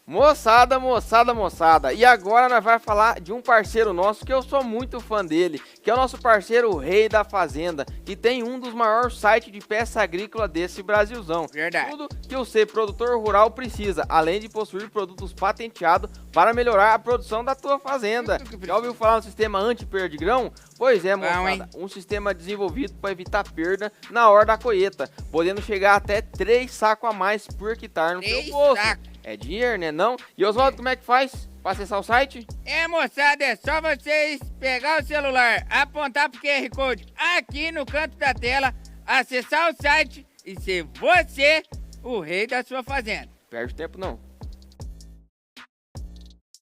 Moçada, moçada, moçada, e agora nós vamos falar de um parceiro nosso que eu sou muito fã dele, que é o nosso parceiro o Rei da Fazenda, que tem um dos maiores sites de peça agrícola desse Brasilzão. Verdade. Tudo que você, produtor rural, precisa, além de possuir produtos patenteados para melhorar a produção da tua fazenda. Já ouviu falar no sistema anti-perda de grão? Pois é, moçada, um sistema desenvolvido para evitar perda na hora da colheita, podendo chegar até 3 sacos a mais por hectare no seu bolso. É dinheiro, né não? E Oswaldo, como é que faz para acessar o site? Moçada, é só vocês pegar o celular, apontar pro QR Code aqui no canto da tela, acessar o site e ser você o rei da sua fazenda. Perde tempo não.